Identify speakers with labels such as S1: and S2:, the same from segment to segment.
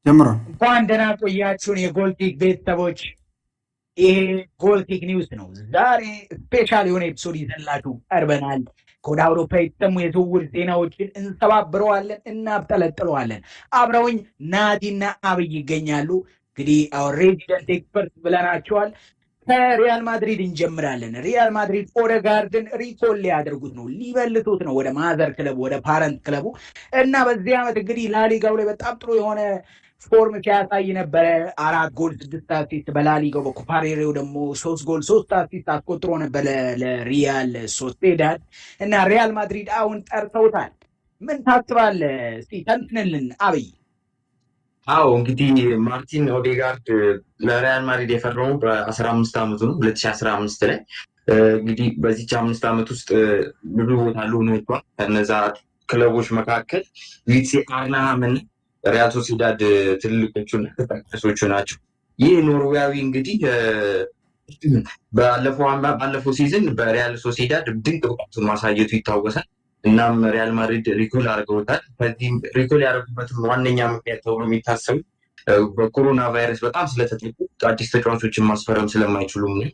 S1: ጀምሯል።
S2: እንኳን ደህና ቆያችሁን የጎልቲክ ቤተሰቦች። ይሄ ጎልቲክ ኒውስ ነው። ዛሬ ስፔሻል የሆነ ኤፒሶድ ይዘንላችሁ ቀርበናል። ከወደ አውሮፓ የተሰሙ የዝውውር ዜናዎችን እንሰባብረዋለን፣ እናብጠለጥለዋለን። አብረውኝ ናቲና አብይ ይገኛሉ። እንግዲህ ሬዚደንት ኤክስፐርት ብለናቸዋል። ከሪያል ማድሪድ እንጀምራለን። ሪያል ማድሪድ ኦዴጋርድን ሪኮል ሊያደርጉት ነው፣ ሊበልቱት ነው ወደ ማዘር ክለቡ ወደ ፓረንት ክለቡ እና በዚህ ዓመት እንግዲህ ላሊጋው ላይ በጣም ጥሩ የሆነ ፎርም ሲያሳይ ነበረ። 4 ጎል 6 አሲስት በላሊጋው በኮፓሬሬው ደግሞ 3 ጎል 3 አሲስት አስቆጥሮ ነበር ለሪያል ሶሴዳድ እና ሪያል ማድሪድ አሁን ጠርተውታል። ምን ታስባለህ? እስቲ ተንትንልን አብይ።
S3: አዎ እንግዲህ ማርቲን ኦዴጋርድ ለሪያል ማድሪድ የፈረመው በ15 ዓመቱ ነው 2015 ላይ። እንግዲህ በዚች 5 ዓመት ውስጥ ብዙ ቦታ ሊሆኑ ወጥቷል። ከነዛ ክለቦች መካከል ሊድስ አርንሃምና ሪያል ሶሲዳድ ትልቆቹና ተጠቃሾቹ ናቸው። ይህ ኖርዌያዊ እንግዲህ ባለፈው ሲዝን በሪያል ሶሲዳድ ድንቅ ብቃቱን ማሳየቱ ይታወሳል። እናም ሪያል ማድሪድ ሪኮል አድርገውታል። ከዚህም ሪኮል ያደረጉበትም ዋነኛ ምክንያት ተብሎ የሚታሰቡ በኮሮና ቫይረስ በጣም ስለተጠቁ አዲስ ተጫዋቾችን ማስፈረም ስለማይችሉም ነው።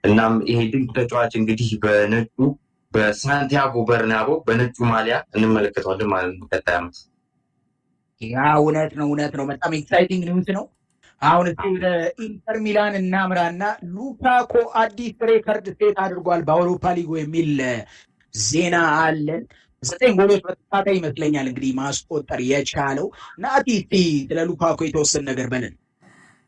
S3: እናም ይሄ ድንቅ ተጫዋች እንግዲህ በነጩ በሳንቲያጎ በርናቦ በነጩ ማሊያ እንመለከተዋለን ማለት ነው ቀጣይ ዓመት።
S2: ያ እውነት ነው። በጣም ኤክሳይቲንግ ኒውስ ነው። አሁን እስኪ ወደ ኢንተር ሚላን እናምራና ሉካኮ አዲስ ሬከርድ ሴት አድርጓል በአውሮፓ ሊጉ የሚል ዜና አለን። 9 ጎሎች በተከታታይ ይመስለኛል እንግዲህ ማስቆጠር የቻለው። ናቲ እስኪ ስለ ሉካኮ የተወሰነ ነገር በለን።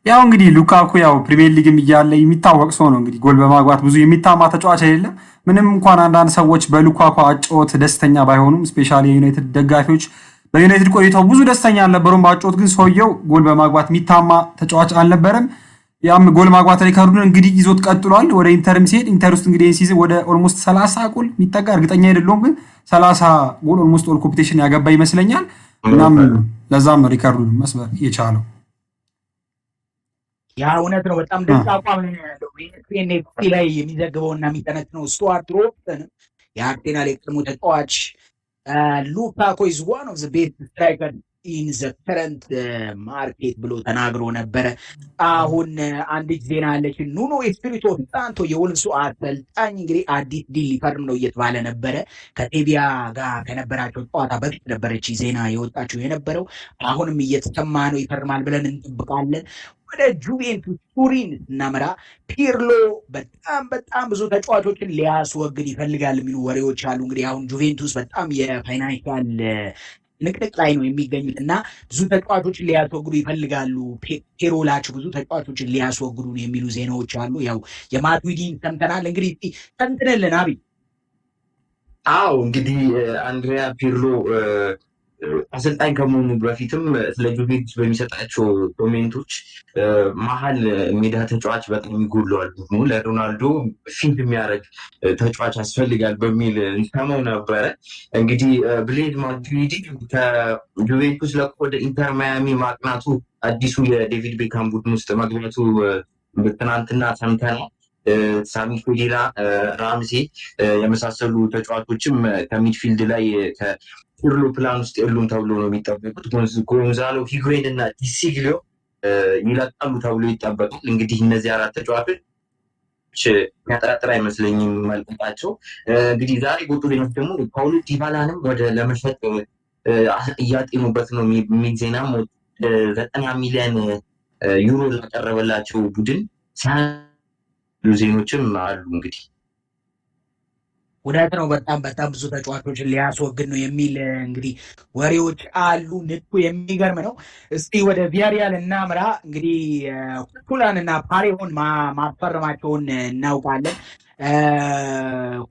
S1: ያው እንግዲህ ሉካኩ ያው ፕሪሚየር ሊግም እያለ የሚታወቅ ሰው ነው። እንግዲህ ጎል በማግባት ብዙ የሚታማ ተጫዋች አይደለም። ምንም እንኳን አንዳንድ ሰዎች በሉካኩ አጨዋወት ደስተኛ ባይሆኑም ስፔሻሊ የዩናይትድ ደጋፊዎች በዩናይትድ ቆይታው ብዙ ደስተኛ አልነበሩም በአጨዋወት። ግን ሰውየው ጎል በማግባት የሚታማ ተጫዋች አልነበረም። ያም ጎል ማግባት ሪከርዱን እንግዲህ ይዞት ቀጥሏል። ወደ ኢንተርም ሲሄድ ኢንተር ውስጥ እንግዲህ ሲዝን ወደ ኦልሞስት 30 ጎል የሚጠጋ እርግጠኛ አይደለሁም፣ ግን 30 ጎል ኦልሞስት ኦል ኮምፒቲሽን ያገባ ይመስለኛል። እናም ለዛም ሪከርዱን መስበር የቻለው
S2: ያ እውነት ነው። በጣም ድንቅ አቋም ነው ያለው። ኤንኤፍሲ ላይ የሚዘግበውና የሚተነትነው ስቱዋርት ሮብሰን የአርሴናል የቀድሞ ተጫዋች ሉካኮ ኢዝ ዋን ኦፍ ዘ ቤስት ስትራይከር ኢን ዘ ከረንት ማርኬት ብሎ ተናግሮ ነበረ። አሁን አንዲት ዜና አለች። ኑኖ ኤስፒሪቶ ሳንቶ የወልቭሱ አሰልጣኝ እንግዲህ አዲስ ዲል ሊፈርም ነው እየተባለ ነበረ። ከቴቢያ ጋር ከነበራቸው ጨዋታ በፊት ነበረች ዜና የወጣችው የነበረው። አሁንም እየተሰማ ነው ይፈርማል ብለን እንጠብቃለን። ወደ ጁቬንቱስ ቱሪን እናመራ። ፒርሎ በጣም ብዙ ተጫዋቾችን ሊያስወግድ ይፈልጋል የሚሉ ወሬዎች አሉ። እንግዲህ አሁን ጁቬንቱስ በጣም የፋይናንሻል ንቅንቅ ላይ ነው የሚገኙት እና ብዙ ተጫዋቾችን ሊያስወግዱ ይፈልጋሉ። ፔሮላቸው ብዙ ተጫዋቾችን ሊያስወግዱ የሚሉ ዜናዎች አሉ። ያው የማትዊዲን ሰምተናል። እንግዲህ ተንትንልን አብይ።
S3: አዎ እንግዲህ አንድሪያ ፒርሎ አሰልጣኝ ከመሆኑ በፊትም ስለ ጁቬንቱስ በሚሰጣቸው ኮሜንቶች መሀል ሜዳ ተጫዋች በጣም ይጎድለዋል፣ ደግሞ ለሮናልዶ ፊት የሚያደርግ ተጫዋች ያስፈልጋል በሚል ሰማው ነበረ። እንግዲህ ብሌዝ ማቱዊዲ ከጁቬንቱስ ለቆ ወደ ኢንተር ማያሚ ማቅናቱ አዲሱ የዴቪድ ቤካም ቡድን ውስጥ መግባቱ ትናንትና ሰምተናል። ሳሚ ፌዴራ፣ ራምሴ የመሳሰሉ ተጫዋቾችም ከሚድፊልድ ላይ ፒርሎ ፕላን ውስጥ የሉም ተብሎ ነው የሚጠበቁት። ጎንዛሎ ሂጉዌን እና ዲሲግሊዮ ይለቃሉ ተብሎ ይጠበቃል። እንግዲህ እነዚህ 4 ተጫዋቾች የሚያጠራጥር አይመስለኝም መልቀቃቸው። እንግዲህ ዛሬ ጎጡ ዜናዎች ደግሞ ፓውሎ ዲባላንም ወደ ለመሸጥ እያጤኑበት ነው የሚል ዜናም 90 ሚሊዮን ዩሮ ላቀረበላቸው ቡድን ዜኖችም አሉ። እንግዲህ
S2: እውነት ነው። በጣም ብዙ ተጫዋቾችን ሊያስወግድ ነው የሚል እንግዲህ ወሬዎች አሉ። ንቁ የሚገርም ነው። እስቲ ወደ ቪያሪያል እናምራ። እንግዲህ ኩላንና ፓሬሆን ማስፈረማቸውን እናውቃለን።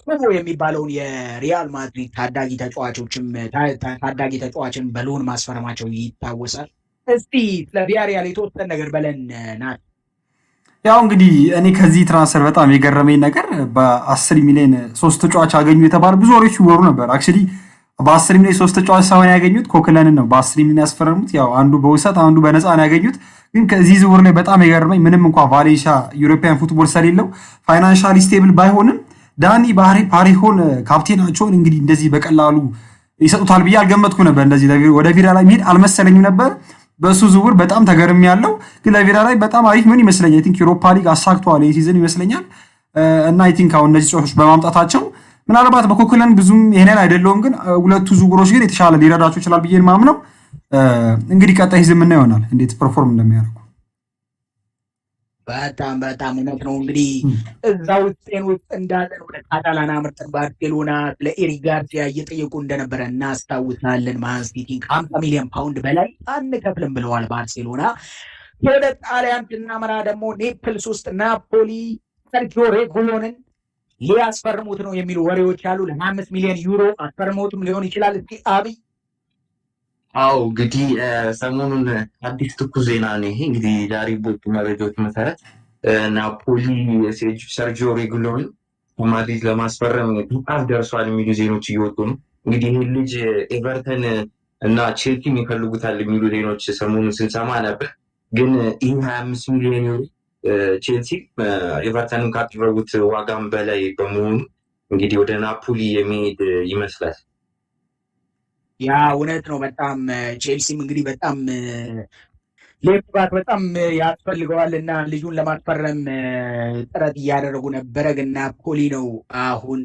S2: ኩቦ የሚባለውን የሪያል ማድሪድ ታዳጊ ተጫዋችን በሎን ማስፈረማቸው ይታወሳል። እስቲ ስለ ቪያሪያል የተወሰነ ነገር በለን ናት።
S1: ያው እንግዲህ እኔ ከዚህ ትራንስፈር በጣም የገረመኝ ነገር በ10 ሚሊዮን 3 ተጫዋች አገኙ የተባለ ብዙ ወሬዎች ይወሩ ነበር። አክቹሊ በ10 ሚሊዮን 3 ተጫዋች ሳይሆን ያገኙት ኮክለንን ነው በ10 ሚሊዮን ያስፈረሙት። ያው አንዱ በውሰት አንዱ በነፃ ነው ያገኙት። ግን ከዚህ ዝውውር ላይ በጣም የገረመኝ ምንም እንኳን ቫሌንሺያ ዩሮፒያን ፉትቦል ስለሌለው ፋይናንሻሊ ስቴብል ባይሆንም ዳኒ ፓሬሆን ካፕቴናቸውን እንግዲህ እንደዚህ በቀላሉ ይሰጡታል ብዬ አልገመትኩ ነበር። እንደዚህ ወደ ቪራ ላይ መሄድ አልመሰለኝም ነበር። በሱ ዝውውር በጣም ተገርም ያለው ግን ለቪላ ላይ በጣም አሪፍ ምን ይመስለኛል። አይ ቲንክ ዩሮፓ ሊግ አሳክቷል ይህ ሲዝን ይመስለኛል። እና አይ ቲንክ አሁን እነዚህ ጨዋታዎች በማምጣታቸው ምናልባት በኮክለን ብዙም ይሄን አይደለውም፣ ግን ሁለቱ ዝውውሮች ግን የተሻለ ሊረዳቸው ይችላል ብዬ ማምነው። እንግዲህ ቀጣይ ሲዝን ምን ይሆናል እንዴት ፐርፎርም እንደሚያደርጉ።
S2: በጣም እውነት ነው። እንግዲህ እዛው ስፔን ውስጥ እንዳለን ወደ ካታላን አምርተን ባርሴሎና ስለ ኤሪክ ጋርሲያ እየጠየቁ እንደነበረ እናስታውሳለን። ማን ሲቲ ከ50 ሚሊዮን ፓውንድ በላይ አንከፍልም ብለዋል ባርሴሎና። ወደ ጣሊያን ስናመራ ደግሞ ኔፕልስ ውስጥ ናፖሊ ሰርጂዮ ሬጉሎንን ሊያስፈርሙት ነው የሚሉ ወሬዎች አሉ። ለ25 ሚሊዮን ዩሮ አስፈርመውትም ሊሆን ይችላል። እስኪ አብይ
S3: አው እንግዲህ ሰሞኑን አዲስ ትኩስ ዜና ነው ይሄ። እንግዲህ ዛሬ በወጡ መረጃዎች መሰረት ናፖሊ ሰርጂዮ ሬጉሎንን ከማድሪድ ለማስፈረም ቃል ደርሷል የሚሉ ዜናዎች እየወጡ ነው። እንግዲህ ይህ ልጅ ኤቨርተን እና ቼልሲም ይፈልጉታል የሚሉ ዜናዎች ሰሞኑን ስንሰማ ነበር። ግን ይህ 25 ሚሊዮን ዩሮ ቼልሲ ኤቨርተንን ካቀረቡት ዋጋም በላይ በመሆኑ እንግዲህ ወደ ናፖሊ የሚሄድ ይመስላል።
S2: ያ እውነት ነው። በጣም ቼልሲም እንግዲህ በጣም ሌፍት በጣም ያስፈልገዋል እና ልጁን ለማስፈረም ጥረት እያደረጉ ነበረ። ግን ናፖሊ ነው አሁን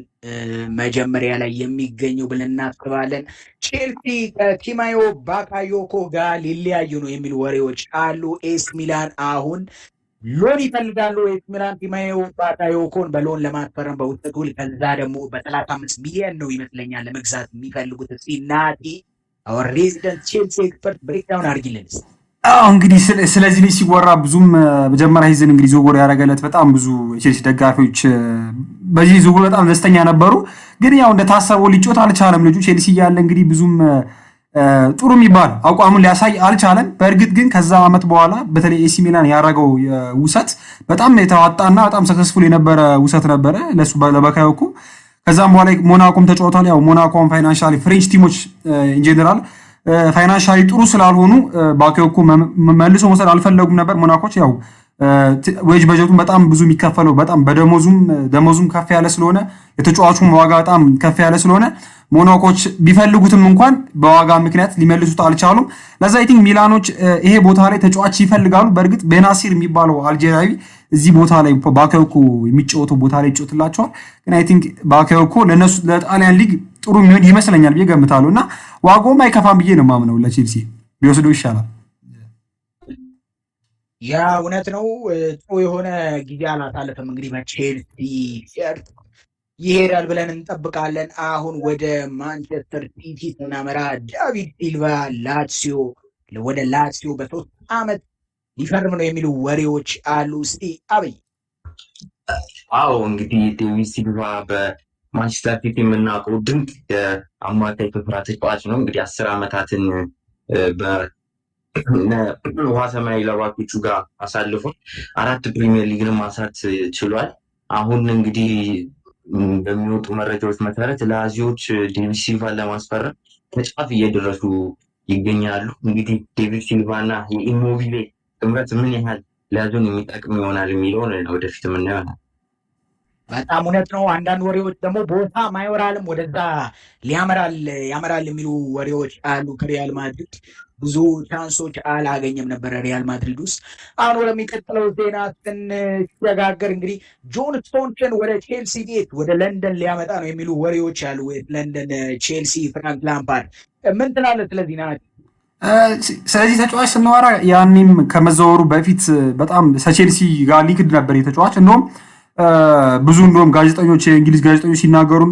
S2: መጀመሪያ ላይ የሚገኘው ብለን እናስባለን። ቼልሲ ከቲማዮ ባካዮኮ ጋር ሊለያዩ ነው የሚሉ ወሬዎች አሉ። ኤስ ሚላን አሁን ሎን ይፈልጋሉ። ኤስ ሚላን ቲማዮ ባካዮኮን በሎን ለማስፈረም በውሰት ውል ከዛ ደግሞ በ35 ሚሊዮን ነው ይመስለኛል ለመግዛት የሚፈልጉት። እስኪ ናቲ አወር ሬዚደንት ቼልሲ ኤክስፐርት ብሬክዳውን አድርጊልን።
S1: እንግዲህ ስለዚህ ልጅ ሲወራ ብዙም መጀመሪያ ሲዝን እንግዲህ ዝውውር ያደረገለት በጣም ብዙ የቼልሲ ደጋፊዎች በዚህ ዝውውር በጣም ደስተኛ ነበሩ። ግን ያው እንደታሰበው ሊጮት አልቻለም። ልጁ ቼልሲ እያለ እንግዲህ ብዙም ጥሩ የሚባል አቋሙን ሊያሳይ አልቻለም። በእርግጥ ግን ከዛ ዓመት በኋላ በተለይ ኤሲ ሚላን ያደረገው ውሰት በጣም የተዋጣና በጣም ሰክሰስፉል የነበረ ውሰት ነበረ ለሱ ለባካዮኮ። ከዛም በኋላ ሞናኮም ተጫውቷል። ያው ሞናኮም ፋይናንሻሊ ፍሬንች ቲሞች ኢንጀነራል ፋይናንሻሊ ጥሩ ስላልሆኑ ባካዮኮ መልሶ መውሰድ አልፈለጉም ነበር ሞናኮች። ያው ዌጅ በጀቱን በጣም ብዙ የሚከፈለው በጣም ደሞዙም ከፍ ያለ ስለሆነ የተጫዋቹም ዋጋ በጣም ከፍ ያለ ስለሆነ ሞናኮች ቢፈልጉትም እንኳን በዋጋ ምክንያት ሊመልሱት አልቻሉም። ለዛ አይ ቲንክ ሚላኖች ይሄ ቦታ ላይ ተጫዋች ይፈልጋሉ። በእርግጥ ቤናሲር የሚባለው አልጄሪያዊ እዚህ ቦታ ላይ ባካዮኮ የሚጫወተው ቦታ ላይ ይጫወትላቸዋል። ግን አይ ቲንክ ባካዮኮ ለነሱ ለጣሊያን ሊግ ጥሩ የሚሆን ይመስለኛል ብዬ ገምታለሁ እና ዋጋውም አይከፋም ብዬ ነው ማምነው። ለቼልሲ ቢወስደው ይሻላል።
S2: ያ እውነት ነው። ጥሩ የሆነ ጊዜ አላሳለፈም እንግዲህ በቼልሲ ሸርት ይሄዳል ብለን እንጠብቃለን። አሁን ወደ ማንቸስተር ሲቲ ስናመራ ዳቪድ ሲልቫ ወደ ላሲዮ በ3 ዓመት ሊፈርም ነው የሚሉ ወሬዎች አሉ። እስቲ አብይ
S3: አዎ እንግዲህ ዴቪድ ሲልቫ በማንቸስተር ሲቲ የምናውቀው ድንቅ የአማካይ ስፍራ ተጫዋች ነው። እንግዲህ 10 ዓመታትን ውሃ ሰማያዊ ለባኮቹ ጋር አሳልፎ 4 ፕሪሚየር ሊግንም ማንሳት ችሏል። አሁን እንግዲህ በሚወጡ መረጃዎች መሰረት ላዚዮች ዴቪድ ሲልቫን ለማስፈረም ከጫፍ እየደረሱ ይገኛሉ። እንግዲህ ዴቪድ ሲልቫ እና የኢሞቢሌ ጥምረት ምን ያህል ላዚዮን የሚጠቅም ይሆናል የሚለውን ወደፊት የምናየው ነው።
S2: በጣም እውነት ነው። አንዳንድ ወሬዎች ደግሞ ቦታ ማዮራልም ወደዛ ያመራል የሚሉ ወሬዎች አሉ። ከሪያል ማድሪድ ብዙ ቻንሶች አላገኘም ነበረ ሪያል ማድሪድ ውስጥ። አሁን ወደሚቀጥለው ዜና ስንሸጋገር እንግዲህ ጆን ስቶንስን ወደ ቼልሲ ቤት ወደ ለንደን ሊያመጣ ነው የሚሉ ወሬዎች አሉ። ለንደን ቼልሲ ፍራንክ ላምፓርድ ምን ትላለህ ስለዚህ ናት?
S1: ስለዚህ ተጫዋች ስናወራ ያኔም ከመዘወሩ በፊት በጣም ከቼልሲ ጋር ሊክድ ነበር የተጫዋች እንደውም ብዙ ጋዜጠኞች የእንግሊዝ ጋዜጠኞች ሲናገሩ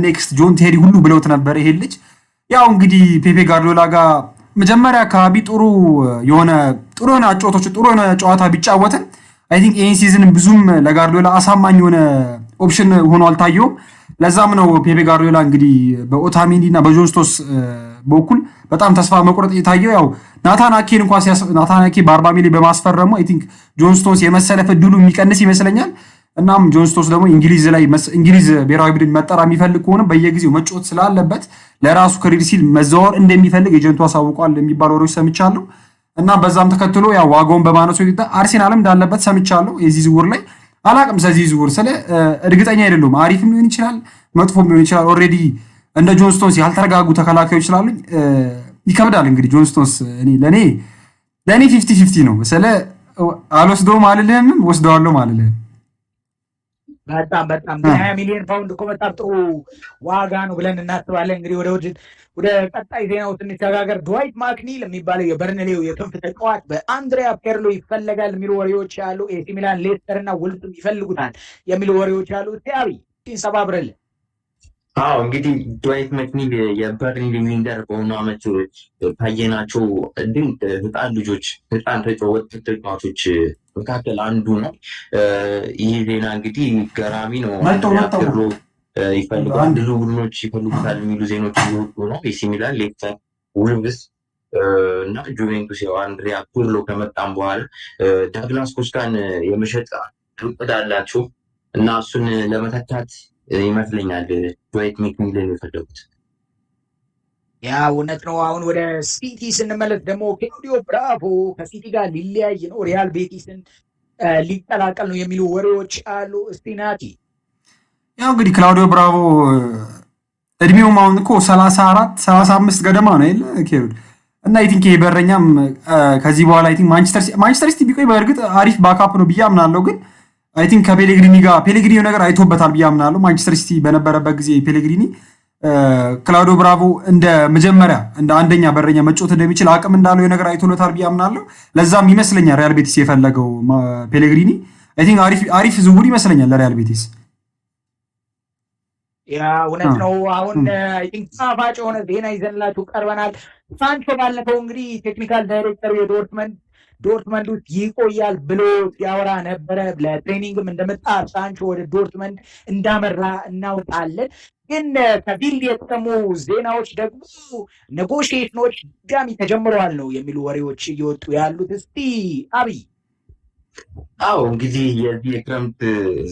S1: ኔክስት ጆን ቴሪ ሁሉ ብለውት ነበር ይሄ ልጅ። ያው እንግዲህ ፔፔ ጋርዲዮላ ጋር መጀመሪያ አካባቢ ጥሩ የሆነ አጫዋቾች ጥሩ የሆነ ጨዋታ ቢጫወትም አይ ቲንክ ይሄን ሲዝን ብዙም ለጋርዲዮላ አሳማኝ የሆነ ኦፕሽን ሆኖ አልታየውም። ለዛም ነው ፔፔ ጋርዲዮላ እንግዲህ በኦታሜንዲ እና በጆን ስቶንስ በኩል በጣም ተስፋ መቁረጥ የታየው። ያው ናታን አኬ በ40 ሚሊዮን በማስፈረሙ አይ ቲንክ ጆን ስቶንስ የመሰለፍ እድሉ የሚቀንስ ይመስለኛል። እናም ጆን ስቶንስ ደግሞ እንግሊዝ ብሔራዊ ቡድን መጠራ የሚፈልግ ከሆነ በየጊዜው መጫወት ስላለበት ለራሱ ክሬዲት ሲል መዘዋወር እንደሚፈልግ ኤጀንቱ አሳውቋል የሚባሉ ወሬዎች ሰምቻለሁ። እና በዛም ተከትሎ ያው ዋጋውን በማነሱ አርሴናልም እንዳለበት ሰምቻለሁ። የዚህ ዝውውር ላይ አላቅም። ስለዚህ ዝውውር እርግጠኛ አይደለሁም። አሪፍም ሊሆን ይችላል፣ መጥፎም ሊሆን ይችላል። ኦልሬዲ እንደ ጆን ስቶንስ ያልተረጋጉ ተከላካዮች ስላሉኝ ይከብዳል። እንግዲህ ጆን ስቶንስ ለእኔ ለእኔ 50-50 ነው። ስለ አልወስደውም አልልህም፣ ወስደዋለሁ አልልህም።
S2: በጣም 20 ሚሊዮን ፓውንድ እኮ በጣም ጥሩ ዋጋ ነው ብለን እናስባለን። እንግዲህ ወደ ቀጣይ ዜናው ስንሸጋገር ድዋይት ማክኒል የሚባለው የበርንሌው የክንፍ ተጫዋች በአንድሪያ ፔርሎ ይፈለጋል የሚሉ ወሬዎች አሉ። ኤሲ ሚላን፣ ሌስተር እና ውልፍም ይፈልጉታል የሚሉ ወሬዎች አሉ። ሲያቢ ሰባብረልን።
S3: አዎ እንግዲህ ድዋይት ማክኒል የበርንሊ ዊንገር በሆኑ አመት ካየናቸው ድንቅ ህፃን ተጫዋቾች መካከል አንዱ ነው። ይህ ዜና እንግዲህ ገራሚ ነው። ፔርሎ ይፈልጋል፣ ብዙ ቡድኖች ይፈልጉታል የሚሉ ዜኖች እየወጡ ነው። ኤሲ ሚላን፣ ሌስተር፣ ውልቭስ እና ጁቬንቱስ ያው አንድሪያ ፒርሎ ከመጣም በኋላ ዳግላስ ኮስታን የመሸጥ እቅድ አላቸው እና እሱን ለመተካት ይመስለኛል ድዋይት ማክኒልን የፈለጉት።
S2: ያ እውነት ነው። አሁን ወደ ሲቲ ስንመለስ ደግሞ ክላውዲዮ ብራቮ ከሲቲ ጋር ሊለያይ ነው፣ ሪያል ቤቲስን ሊቀላቀል ነው የሚሉ ወሬዎች አሉ። እስቲናቲ
S1: ያው እንግዲህ ክላውዲዮ ብራቮ እድሜውም አሁን እኮ 34-35 ገደማ ነው የለ ኬሩድ እና አይ ቲንክ በረኛም ከዚህ በኋላ አይ ቲንክ ማንቸስተር ሲቲ ቢቆይ በእርግጥ አሪፍ ባካፕ ነው ብዬ አምናለሁ። ግን አይ ቲንክ ከፔሌግሪኒ ጋር ፔሌግሪኒ ነገር አይቶበታል ብዬ አምናለሁ። ማንቸስተር ሲቲ በነበረበት ጊዜ ፔሌግሪኒ ክላውዲዮ ብራቮ እንደ መጀመሪያ እንደ አንደኛ በረኛ መጫወት እንደሚችል አቅም እንዳለው ነገር አይቶለታል ብዬ አምናለሁ። ለዛም ይመስለኛል ሪያል ቤቲስ የፈለገው ፔሌግሪኒ። አይ ቲንክ አሪፍ ዝውውር ይመስለኛል ለሪያል ቤቲስ።
S2: ያ እውነት ነው። አሁን አይ ቲንክ ጣፋጭ የሆነ ዜና ይዘንላችሁ ቀርበናል። ሳንቾ ባለፈው እንግዲህ ቴክኒካል ዳይሬክተሩ ዶርትመንድ ውስጥ ይቆያል ብሎ ሲያወራ ነበረ። ለትሬኒንግም እንደመጣ ሳንቾ ወደ ዶርትመንድ እንዳመራ እናውቃለን። ግን ከቢልድ የተሰሙ ዜናዎች ደግሞ ኔጎሽዬሽኖች ድጋሚ ተጀምረዋል ነው የሚሉ ወሬዎች እየወጡ ያሉት። እስቲ አብይ።
S3: አዎ እንግዲህ የዚህ የክረምት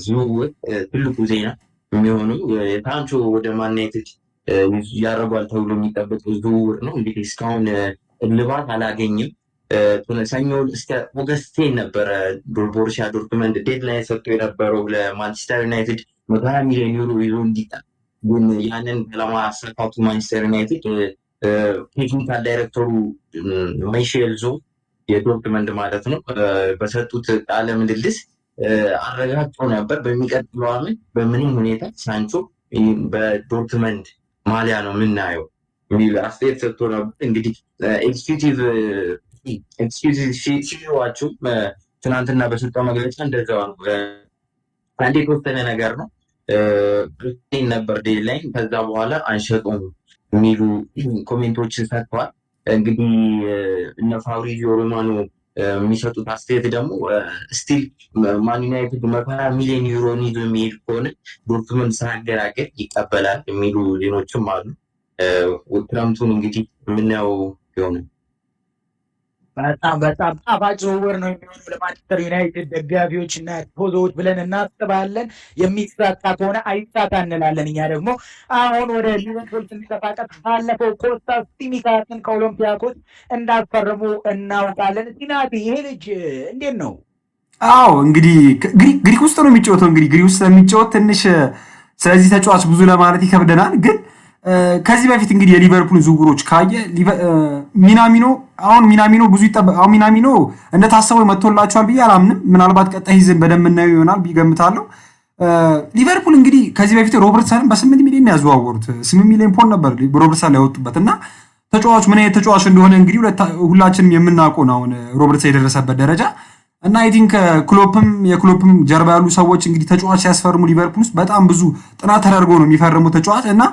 S3: ዝውውር ትልቁ ዜና የሚሆነው የሳንቾ ወደ ማን ዩናይትድ ያደርጓል ተብሎ የሚጠበቀው ዝውውር ነው። እንግዲህ እስካሁን እልባት አላገኝም። ሰኞ እስከ ኦገስት ነበረ ቦሩሲያ ዶርትመንድ ዴድላይን ሰጥቶ የነበረው ለማንቸስተር ዩናይትድ 120 ሚሊዮን ዩሮ ይዞ እንዲጣል። ግን ያንን ለማሳካቱ ማንቸስተር ዩናይትድ ቴክኒካል ዳይሬክተሩ ማይሼል ዞ የዶርትመንድ ማለት ነው በሰጡት ቃለ ምልልስ አረጋግጠው ነበር በሚቀጥለው ዓመት በምንም ሁኔታ ሳንቾ በዶርትመንድ ማሊያ ነው የምናየው የሚል አስተያየት ሰጥቶ ነበር። እንግዲህ ኤክስኪዩቲቭ ሲዋቸው ትናንትና በሰጠው መግለጫ እንደዛው ነው። አንድ የተወሰነ ነገር ነው ነበር ዴድላይን፣ ከዛ በኋላ አንሸጡም የሚሉ ኮሜንቶችን ሰጥተዋል። እንግዲህ እነ ፋብሪዚዮ ሮማኖ የሚሰጡት አስተያየት ደግሞ ስቲል ማን ዩናይትድ 120 ሚሊዮን ዩሮን ይዞ የሚሄድ ከሆነ ዶርትመንድ ሳያገራገር ይቀበላል የሚሉ ዜኖችም አሉ። ክረምቱን እንግዲህ የምናየው ቢሆን
S2: በጣም ጣፋጭ ዝውውር ነው የሚሆነው ለማንቸስተር ዩናይትድ ደጋፊዎች እና ቲፎዞዎች ብለን እናስባለን። የሚሳካ ከሆነ አይሳካ እንላለን። እኛ ደግሞ አሁን ወደ ሊቨርፑል ስንሰፋቀት ባለፈው ኮስታስ ቲሚካስን ከኦሎምፒያኮስ እንዳስፈረሙ እናውቃለን። ሲናቲ ይሄ ልጅ እንዴት ነው?
S1: አዎ እንግዲህ ግሪክ ውስጥ ነው የሚጫወተው። እንግዲህ ግሪክ ውስጥ የሚጫወት ትንሽ ስለዚህ ተጫዋች ብዙ ለማለት ይከብደናል። ግን ከዚህ በፊት እንግዲህ የሊቨርፑል ዝውውሮች ካየ ሚናሚኖ እንደታሰበው መጥቶላቸዋል ብዬ አላምንም። ምናልባት ቀጣይ ሲዝን በደንብ እናየው ይሆናል ብዬ ገምታለሁ። ሊቨርፑል እንግዲህ ከዚህ በፊት ሮበርትሰንን በ8 ሚሊዮን ያዘዋወሩት 8 ሚሊዮን ፖንድ ነበር ሮበርትሰን ያወጡበት እና ተጫዋቹ ምን አይነት ተጫዋች እንደሆነ እንግዲህ ሁላችንም የምናውቀው ነው አሁን ሮበርትሰን የደረሰበት ደረጃ እና አይ ቲንክ የክሎፕም ጀርባ ያሉ ሰዎች እንግዲህ ተጫዋች ሲያስፈርሙ ሊቨርፑል ውስጥ በጣም ብዙ ጥናት ተደርጎ ነው የሚፈርሙ ተጫዋች እና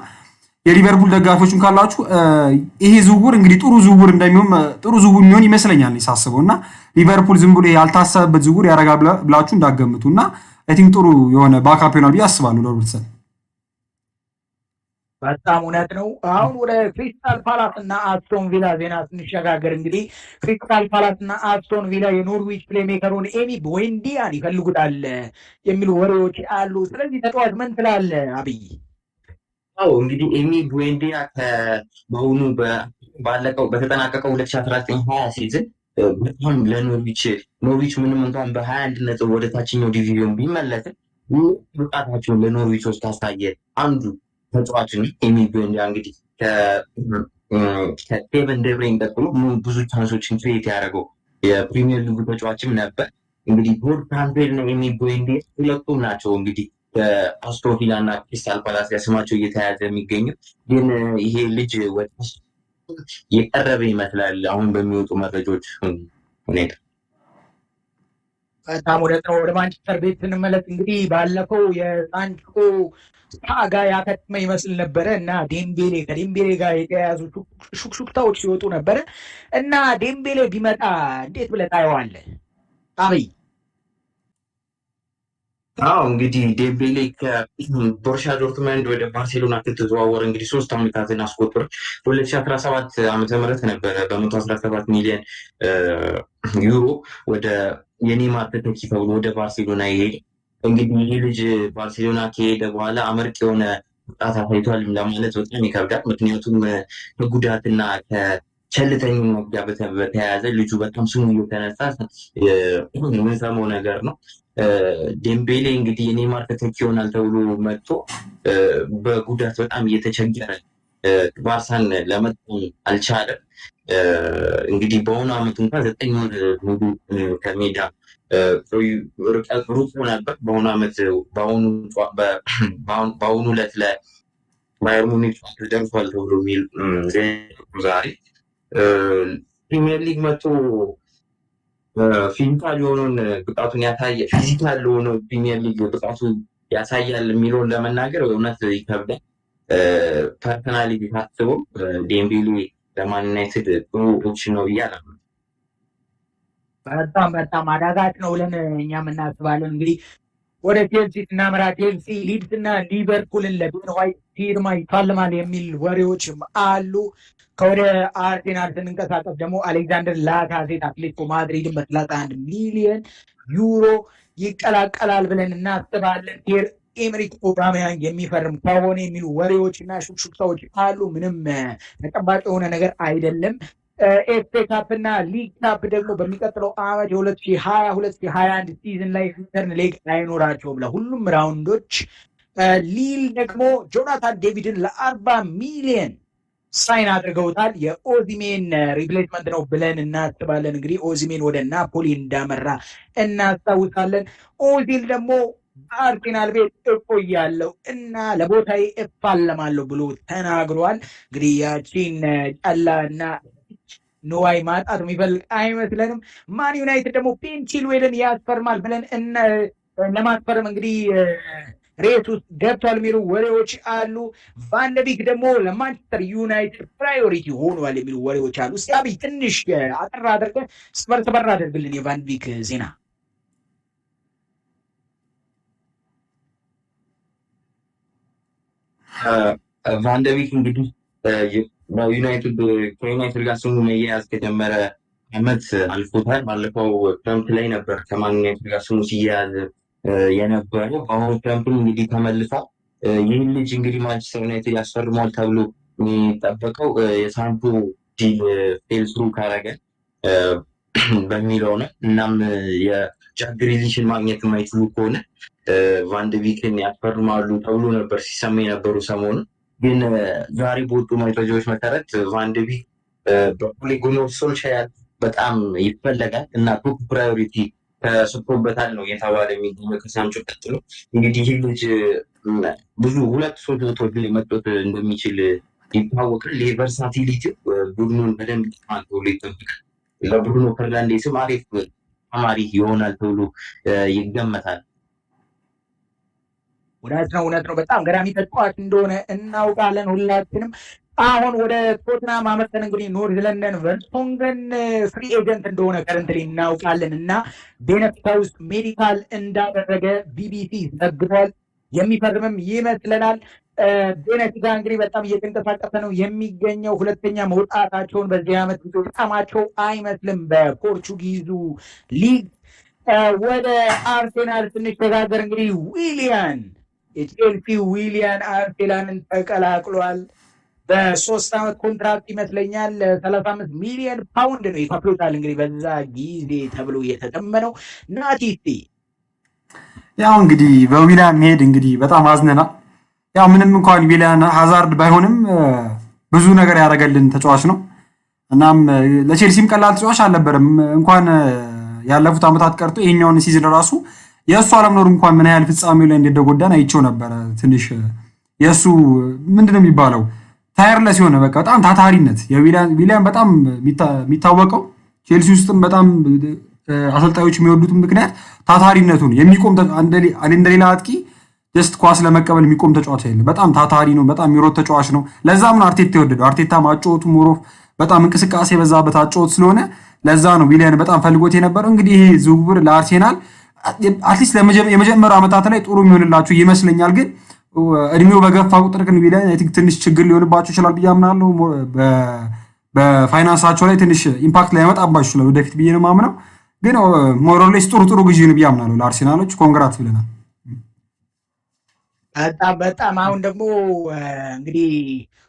S1: የሊቨርፑል ደጋፊዎችም ካላችሁ ይሄ ዝውውር እንግዲህ ጥሩ ዝውውር የሚሆን ይመስለኛል ሳስበው እና ሊቨርፑል ዝም ብሎ ያልታሰበበት ዝውውር ያደርጋል ብላችሁ እንዳገምቱ እና አይ ቲንክ ጥሩ የሆነ ባካፕ ይሆናል ብዬ አስባለሁ ለሮበርትሰን።
S2: በጣም እውነት ነው። አሁን ወደ ክሪስታል ፓላስ እና አስቶን ቪላ ዜና ስንሸጋገር እንግዲህ ክሪስታል ፓላስ እና አስቶን ቪላ የኖርዊች ፕሌሜከሩን ኤሚ ቡዌንዲያን ይፈልጉታል የሚሉ ወሬዎች አሉ። ስለዚህ ተጫዋች ምን ትላለህ አብይ?
S3: አዎ እንግዲህ ኤሚ ቡዌንዲያ በአሁኑ በተጠናቀቀው 2019/20 ሲዝን በጣም ለኖርዊች ምንም እንኳን በ21 ነጥብ ወደ ታችኛው ዲቪዥን ቢመለስም ብቃታቸውን ለኖርዊቾች ካሳየ አንዱ ተጫዋች ነው ኤሚ ቡዌንዲያ። እንግዲህ ከኬቨን ደብሬን ቀጥሎ ብዙ ቻንሶችን ክሬት ያደረገው የፕሪሚየር ሊጉ ተጫዋችም ነበር። እንግዲህ ጆርጅ ካምፔል እና ኤሚ ቡኤንዲያ ሁለቱም ናቸው እንግዲህ ከአስቶን ቪላ እና ክሪስታል ፓላስ ጋር ስማቸው እየተያዘ የሚገኘው። ግን ይሄ ልጅ ወደ የቀረበ ይመስላል አሁን በሚወጡ መረጃዎች ሁኔታ።
S2: በጣም ወደ ማንቸስተር ቤት ስንመለስ እንግዲህ ባለፈው የሳንቾ ሳጋ ያከተመ ይመስል ነበረ እና ከዴምቤሌ ጋር የተያያዙ ሹክሹክታዎች ሲወጡ ነበረ እና ዴምቤሌ ቢመጣ እንዴት ብለህ ታየዋለህ አብይ?
S3: አዎ እንግዲህ ዴምቤሌ ከቦሩሲያ ዶርትመንድ ወደ ባርሴሎና ከተዘዋወረ እንግዲህ 3 ዓመታትን አስቆጥሯል። በ2017 ዓመተ ምህረት ነበረ በ117 ሚሊዮን ዩሮ ወደ የኔማር ተተኪ ተብሎ ወደ ባርሴሎና ይሄድ። እንግዲህ ይህ ልጅ ባርሴሎና ከሄደ በኋላ አመርቂ የሆነ ብቃት አሳይቷል ለማለት በጣም ይከብዳል። ምክንያቱም ከጉዳትና ከቸልተኝነት ጋር በተያያዘ ልጁ በጣም ስሙ እየተነሳ የምንሰማው ነገር ነው። ዴምቤሌ እንግዲህ የኔማር ተተኪ ይሆናል ተብሎ መጥቶ በጉዳት በጣም እየተቸገረ ባርሳን ለመጠን አልቻለም። እንግዲህ በአሁኑ ዓመት እንኳን 9 ወር ሙሉ ከሜዳ ሩቅ ነበር። በአሁኑ ዓመት በአሁኑ ዕለት ለባየር ሙኒክ ደርሷል ተብሎ የሚል ዛሬ ፕሪሚየር ሊግ መጥቶ ፊዚካል የሆነውን ብቃቱን ያሳየ ፊዚካል የሆነው ፕሪሚየር ሊግ ብቃቱ ያሳያል የሚለውን ለመናገር እውነት ይከብዳል። ፐርሰናሊ ታስበው ዴምቤሌ ለማን ዩናይትድ ጥሩ ኦፕሽን ነው ብዬ አላምንም።
S2: በጣም አዳጋች ነው ብለን እኛም እናስባለን። እንግዲህ ወደ ቼልሲ ስናመራ ቼልሲ ሊድስ እና ሊቨርፑልን ለቤን ዋይት ፊርማ ይፋልማል የሚል ወሬዎች አሉ። ከወደ አርሴናል ስንንቀሳቀስ ደግሞ አሌክዛንደር ላካዜት አትሌቲኮ ማድሪድን በ31 ሚሊዮን ዩሮ ይቀላቀላል ብለን እናስባለን። ፒየር ኤምሪክ ኦባሜያንግ የሚፈርም ከሆነ የሚሉ ወሬዎች እና ሹክሹክታዎች አሉ። ምንም ተጨባጭ የሆነ ነገር አይደለም። ኤፍኤ ካፕ እና ሊግ ካፕ ደግሞ በሚቀጥለው ዓመት የ2020-2021 ሲዝን ላይ ኢንተርን ሌግ አይኖራቸውም ለሁሉም ራውንዶች። ሊል ደግሞ ጆናታን ዴቪድን ለ40 ሚሊዮን ሳይን አድርገውታል። የኦዚሜን ሪፕሌስመንት ነው ብለን እናስባለን። እንግዲህ ኦዚሜን ወደ ናፖሊ እንዳመራ እናስታውሳለን። ኦዚል ደግሞ በአርሴናል ቤት እቆያለሁ እና ለቦታዬ እፋለማለሁ ብሎ ተናግሯል። እንግዲህ ያቺን ጨላ እና ንዋይ ማጣት የሚፈልግ አይመስለንም። ማን ዩናይትድ ደግሞ ቤን ቺልዌልን ያስፈርማል ብለን ለማስፈረም እንግዲህ ሬት ውስጥ ገብቷል የሚሉ ወሬዎች አሉ። ቫንደቢክ ደግሞ ለማንቸስተር ዩናይትድ ፕራዮሪቲ ሆኗል የሚሉ ወሬዎች አሉ። እስቲ አብይ ትንሽ አጠራ አድርገህ ስበር አድርግልን የቫንደቢክ ዜና።
S3: ቫንደቢክ እንግዲህ ከዩናይትድ ጋር ስሙ መያያዝ ከጀመረ ዓመት አልፎታል። ባለፈው ክረምት ላይ ነበር ከማን ዩናይትድ ጋር ስሙ ሲያያዝ የነበረው። በአሁኑ ክረምትም እንግዲህ ተመልሷል። ይህን ልጅ እንግዲህ ማንቸስተር ዩናይትድ ያስፈርሟል ተብሎ የሚጠበቀው የሳንቾ ዲል ፌልስሩ ካረገ በሚለው ነው። እናም የጃክ ግሪሊሽን ማግኘት የማይችሉ ከሆነ ቫንደቢክን ያስፈርማሉ ተብሎ ነበር ሲሰማ የነበሩ ሰሞኑን። ግን ዛሬ በወጡ መረጃዎች መሰረት ቫንደቢክ በኦሌ ጉናር ሶልሻየር በጣም ይፈለጋል እና ቶፕ ፕራዮሪቲ ተሰጥቶበታል ነው የተባለ የሚገኘው ከሳንቾ ቀጥሎ። እንግዲህ ይህ ልጅ ብዙ 2-3 ቦታዎች ላይ መጥቶት እንደሚችል ይታወቃል። የቨርሳቲሊቲ ቡድኑን በደንብ ይጠቅማል ተብሎ ይጠበቃል። ለብሩኖ ፈርናንዴስም አሪፍ ተማሪ ይሆናል ተብሎ ይገመታል።
S2: እውነት ነው። በጣም ገራሚ ተጫዋች እንደሆነ እናውቃለን ሁላችንም። አሁን ወደ ቶትናም አመተን እንግዲህ ኖርዝ ለንደን ቨርቶንገን ፍሪ ኤጀንት እንደሆነ ከረንትሊ እናውቃለን እና ቤነፊካ ውስጥ ሜዲካል እንዳደረገ ቢቢሲ ዘግቧል። የሚፈርምም ይመስለናል። ቤነፊካ እንግዲህ በጣም እየተንቀሳቀሰ ነው የሚገኘው። ሁለተኛ መውጣታቸውን በዚህ ዓመት ጣማቸው አይመስልም በፖርቹጊዙ ሊግ። ወደ አርሴናል ስንሸጋገር እንግዲህ የቼልሲ ዊሊያን አርሴናልን ተቀላቅሏል። በ3 ዓመት ኮንትራክት ይመስለኛል 35 ሚሊዮን ፓውንድ ነው ይከፍሉታል። እንግዲህ በዛ ጊዜ ተብሎ እየተጠመነው ናቲቲ
S1: ያው እንግዲህ በዊሊያን መሄድ እንግዲህ በጣም አዝነናል። ያው ምንም እንኳን ዊሊያን ሃዛርድ ባይሆንም ብዙ ነገር ያደረገልን ተጫዋች ነው። እናም ለቼልሲም ቀላል ተጫዋች አልነበረም። እንኳን ያለፉት ዓመታት ቀርቶ ይሄኛውን ሲዝን ራሱ የእሱ አለመኖር እንኳን ምን ያህል ፍጻሜው ላይ እንደጎዳን አይቼው ነበረ። ትንሽ የእሱ ምንድነው የሚባለው ታየርለስ የሆነ በቃ በጣም ታታሪነት የዊሊያን በጣም የሚታወቀው ቼልሲ ውስጥም በጣም አሰልጣኞች የሚወዱት ምክንያት ታታሪነቱን የሚቆም እንደሌላ አጥቂ ጀስት ኳስ ለመቀበል የሚቆም ተጫዋች አይደለም። በጣም ታታሪ ነው። በጣም የሚሮጥ ተጫዋች ነው። ለዛም ነው አርቴታ የወደደው። አርቴታ ማጫወቱ ሞሮፍ በጣም እንቅስቃሴ የበዛበት አጫወት ስለሆነ ለዛ ነው ዊሊያን በጣም ፈልጎት የነበረው። እንግዲህ ይሄ ዝውውር ለአርሴናል አትሊስት የመጀመሪያው ዓመታት ላይ ጥሩ የሚሆንላቸው ይመስለኛል። ግን እድሜው በገፋ ቁጥር ግን ዊሊያን አይ ቲንክ ትንሽ ችግር ሊሆንባቸው ይችላል ብዬ አምናለሁ። በፋይናንሳቸው ላይ ትንሽ ኢምፓክት ላይ ያመጣባቸው ይችላል ወደፊት ብዬ ነው የማምነው። ግን ሞሮሌስ ጥሩ ግዢ ነው ብዬ አምናለሁ። ለአርሴናሎች ኮንግራት ብለናል።
S2: በጣም አሁን ደግሞ እንግዲህ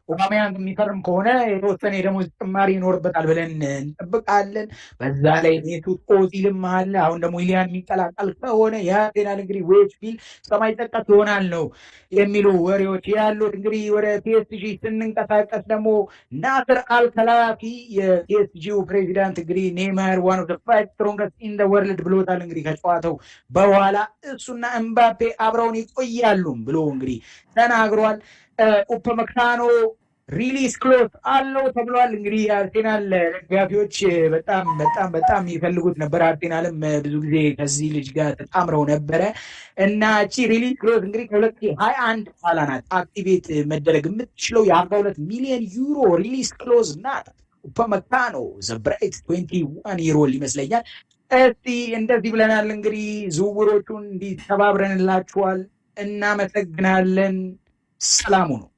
S2: ኦባሜያንግ የሚፈርም ከሆነ የተወሰነ የደሞዝ ጭማሪ ይኖርበታል ብለን እንጠብቃለን። በዛ ላይ ሜሱት ኦዚልም አለ። አሁን ደግሞ ዊሊያን የሚቀላቀል ከሆነ የአርሴናል እንግዲህ ዌጅ ቢል ሰማይ ጠቀስ ይሆናል ነው የሚሉ ወሬዎች ያሉት። እንግዲህ ወደ ፒኤስጂ ስንንቀሳቀስ ደግሞ ናስር አልከላፊ የፒኤስጂው ፕሬዚዳንት እንግዲህ ኔይማር ዋን ኦፍ ዘ ፋይቭ ስትሮንገስት ኢን ዘ ወርልድ ብሎታል። እንግዲህ ከጨዋታው በኋላ እሱና እምባፔ አብረውን ይቆያሉ ብሎ እንግዲህ ተናግሯል። ኡፐመካኖ ሪሊስ ክሎዝ አለው ተብሏል። እንግዲህ የአርሴናል ደጋፊዎች በጣም ይፈልጉት ነበር። አርሴናልም ብዙ ጊዜ ከዚህ ልጅ ጋር ተጣምረው ነበረ እና እቺ ሪሊስ ክሎዝ እንግዲህ ከ2021 በኋላ ናት አክቲቬት መደረግ የምትችለው። የ42 ሚሊዮን ዩሮ ሪሊስ ክሎዝ ናት። ኡፐመካኖ ዘብራይት 21 ይሮል ይመስለኛል። እስቲ እንደዚህ ብለናል። እንግዲህ ዝውውሮቹን እንዲህ ተባብረንላችኋል። እናመሰግናለን። ሰላሙ ነው።